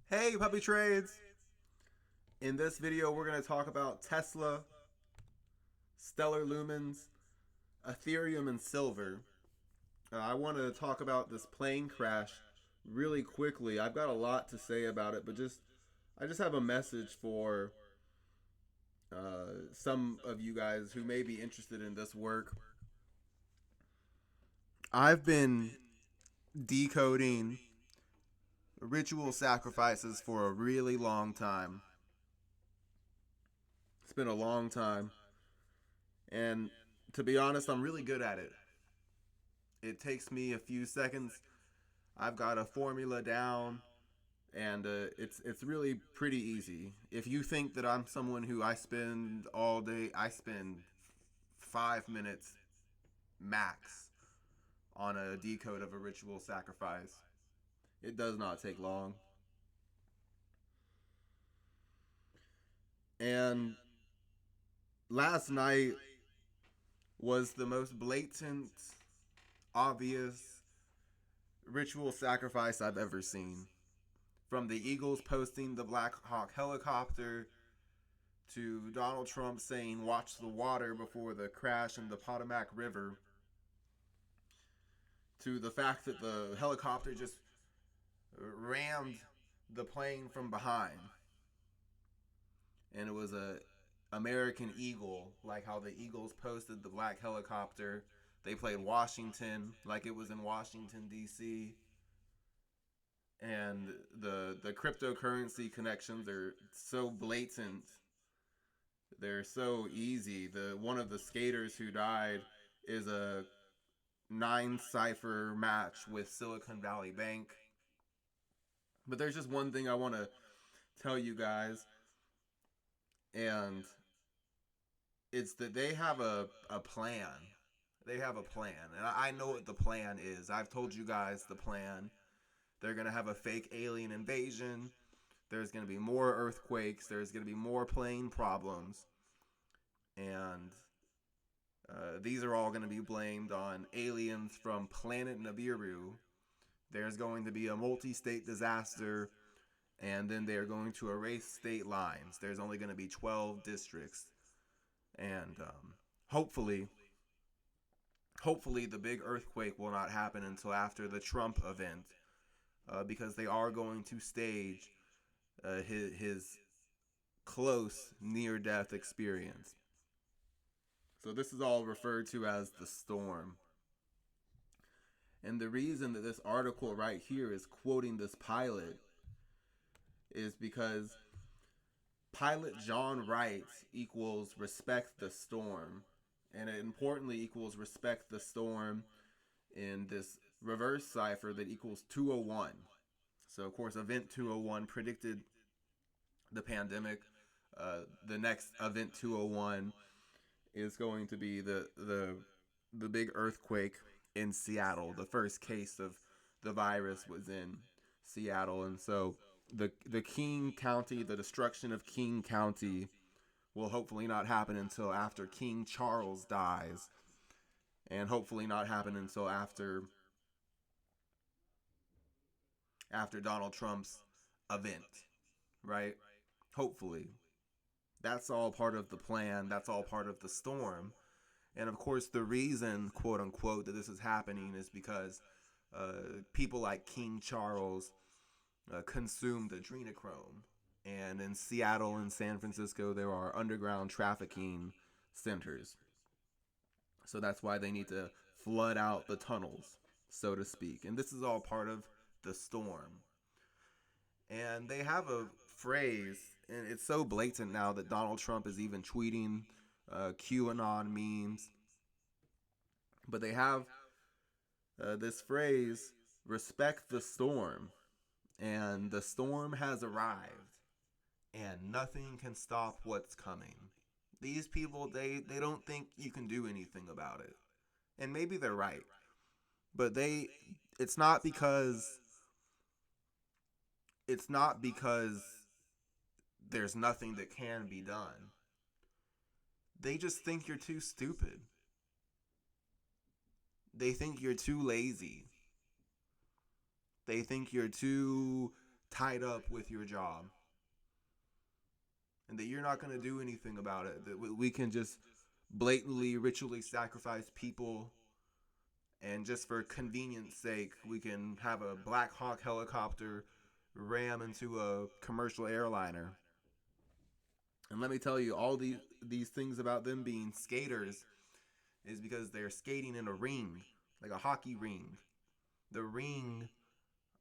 Hey, puppy trades! In this video, we're going to talk about Tesla, stellar lumens, Ethereum, and silver. I want to talk about this plane crash really quickly. I've got a lot to say about it, but I just have a message for some of you guys who may be interested in this work. I've been decoding ritual sacrifices for a really long time. It's been a long time. And to be honest, I'm really good at it. It takes me a few seconds. I've got a formula down, and it's really pretty easy. If you think that I'm someone who I spend all day, I spend 5 minutes max on a decode of a ritual sacrifice. It does not take long. And last night was the most blatant, obvious ritual sacrifice I've ever seen. From the Eagles posting the Black Hawk helicopter to Donald Trump saying watch the water before the crash in the Potomac River, to the fact that the helicopter just rammed the plane from behind, and it was a American Eagle, like how the Eagles posted the black helicopter. They played Washington like it was in Washington D.C. And the cryptocurrency connections are so blatant. They're so easy. The one of the skaters who died is a 9 cipher match with Silicon Valley Bank. But there's just one thing I want to tell you guys, and it's that they have a plan. They have a plan, and I know what the plan is. I've told you guys the plan. They're going to have a fake alien invasion. There's going to be more earthquakes. There's going to be more plane problems. And these are all going to be blamed on aliens from planet Nibiru. There's going to be a multi-state disaster, and then they're going to erase state lines. There's only going to be 12 districts, and hopefully, the big earthquake will not happen until after the Trump event, because they are going to stage his close near-death experience. So this is all referred to as the storm. And the reason that this article right here is quoting this pilot is because pilot John Wright equals respect the storm. And it importantly equals respect the storm in this reverse cipher that equals 201. So, of course, event 201 predicted the pandemic. The next event 201 is going to be the big earthquake in Seattle. The first case of the virus was in Seattle, and so the King County, the destruction of King County, will hopefully not happen until after King Charles dies, and hopefully not happen until after Donald Trump's event, right? Hopefully. That's all part of the plan. That's all part of the storm. And of course, the reason, quote unquote, that this is happening is because people like King Charles consumed adrenochrome. And in Seattle and San Francisco, there are underground trafficking centers. So that's why they need to flood out the tunnels, so to speak. And this is all part of the storm. And they have a phrase, and it's so blatant now that Donald Trump is even tweeting QAnon memes. But they have this phrase, respect the storm. And the storm has arrived, and nothing can stop what's coming. These people, they don't think you can do anything about it. And maybe they're right. But it's not because it's not because there's nothing that can be done. They just think you're too stupid. They think you're too lazy. They think you're too tied up with your job, and that you're not going to do anything about it. That we can just blatantly ritually sacrifice people, and just for convenience sake, we can have a Black Hawk helicopter ram into a commercial airliner. And let me tell you, all these things about them being skaters is because they're skating in a ring, like a hockey ring. The ring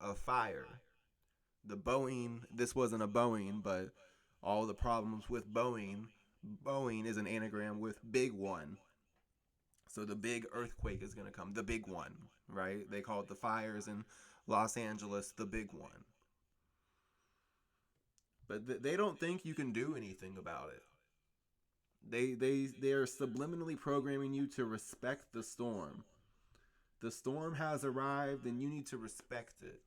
of fire. The Boeing, this wasn't a Boeing, but all the problems with Boeing, Boeing is an anagram with big one. So the big earthquake is going to come, the big one, right? They call it the fires in Los Angeles, the big one. But they don't think you can do anything about it. They are subliminally programming you to respect the storm. The storm has arrived and you need to respect it.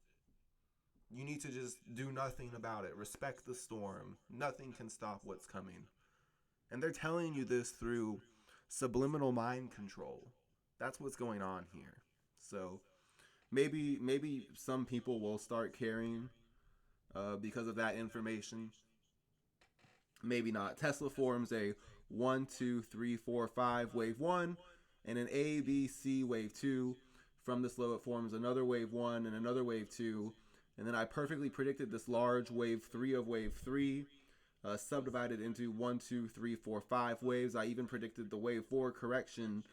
You need to just do nothing about it. Respect the storm. Nothing can stop what's coming. And they're telling you this through subliminal mind control. That's what's going on here. So maybe some people will start caring because of that information. Maybe not. Tesla forms a 1, 2, 3, 4, 5 wave 1 and an A, B, C wave 2. From this low, it forms another wave 1 and another wave 2. And then I perfectly predicted this large wave 3 of wave 3, subdivided into 1, 2, 3, 4, 5 waves. I even predicted the wave 4 correction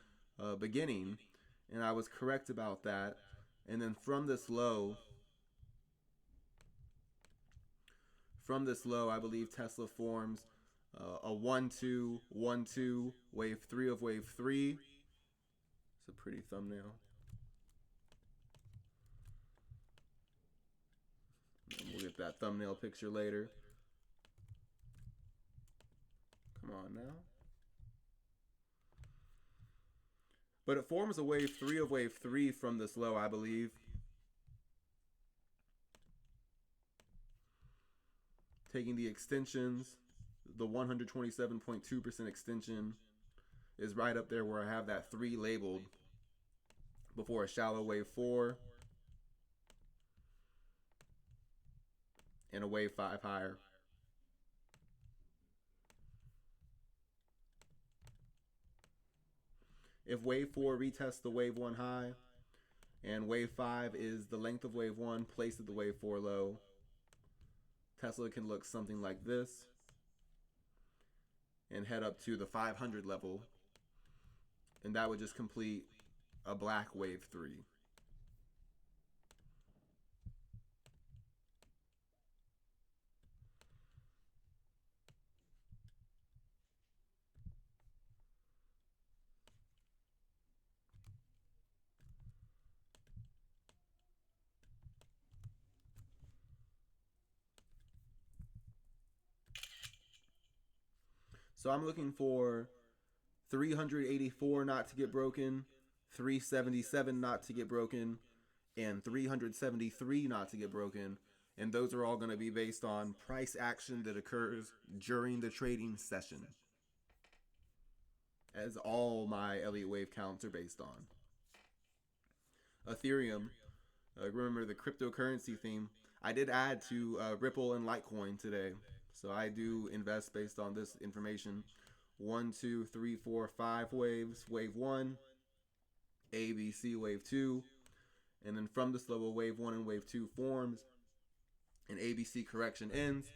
beginning, and I was correct about that. And then from this low, I believe Tesla forms a 1, 2, 1, 2, wave 3 of wave 3. It's a pretty thumbnail. We'll get that thumbnail picture later. Come on now. But it forms a wave 3 of wave 3 from this low, I believe. Taking the extensions, the 127.2% extension is right up there where I have that 3 labeled before a shallow wave 4 and a wave 5 higher. If wave 4 retests the wave 1 high and wave 5 is the length of wave 1 placed at the wave 4 low, Tesla can look something like this and head up to the 500 level, and that would just complete a black wave 3. So I'm looking for 384 not to get broken, 377 not to get broken, and 373 not to get broken. And those are all going to be based on price action that occurs during the trading session, as all my Elliott wave counts are based on. Ethereum, remember the cryptocurrency theme, I did add to Ripple and Litecoin today. So I do invest based on this information. 1, 2, 3, 4, 5 waves. Wave 1, A, B, C, wave 2. And then from this level, wave 1 and wave 2 forms. An ABC correction ends.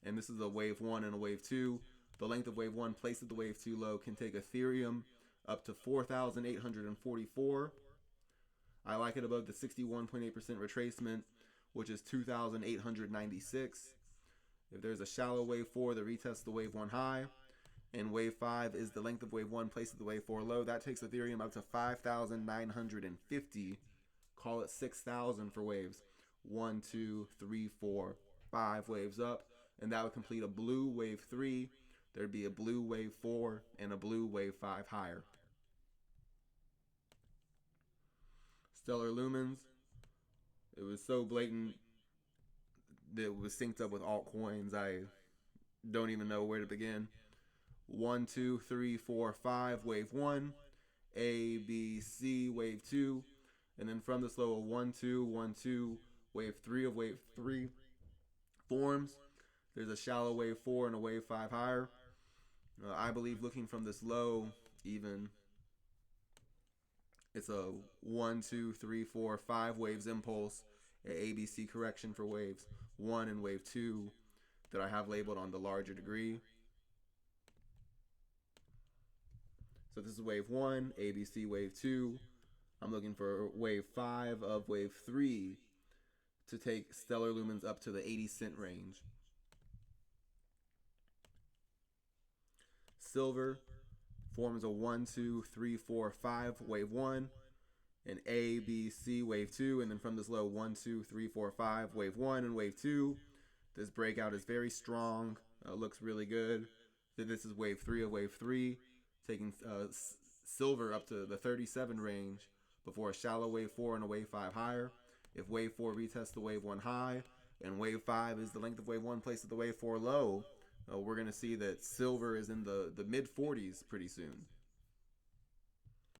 And this is a wave 1 and a wave 2. The length of wave 1 placed at the wave 2 low can take Ethereum up to 4,844. I like it above the 61.8% retracement, which is 2,896. If there's a shallow wave 4 that retests the wave 1 high, and wave 5 is the length of wave 1 placed at the wave 4 low, that takes Ethereum up to 5,950. Call it 6,000 for waves. 1, 2, 3, 4, 5 waves up, and that would complete a blue wave 3. There'd be a blue wave 4 and a blue wave 5 higher. Stellar Lumens. It was so blatant that it was synced up with altcoins. I don't even know where to begin. 1, 2, 3, 4, 5, wave 1. A, B, C, wave 2. And then from this low, 1, 2, 1, 2, wave 3 of wave 3. forms. There's a shallow wave 4 and a wave 5 higher. I believe looking from this low, even, it's a 1, 2, 3, 4, 5 waves impulse, an ABC correction for waves 1 and wave 2 that I have labeled on the larger degree. So this is wave 1, ABC wave 2. I'm looking for wave 5 of wave 3 to take stellar lumens up to the 80 cent range. Silver forms a 1, 2, 3, 4, 5 wave 1, an A, B, C wave 2, and then from this low 1, 2, 3, 4, 5 wave 1 and wave 2. This breakout is very strong, looks really good. Then this is wave 3 of wave 3, taking silver up to the 37 range before a shallow wave 4 and a wave 5 higher. If wave 4 retests the wave 1 high and wave 5 is the length of wave 1 placed at the wave 4 low, we're going to see that silver is in the mid 40s pretty soon.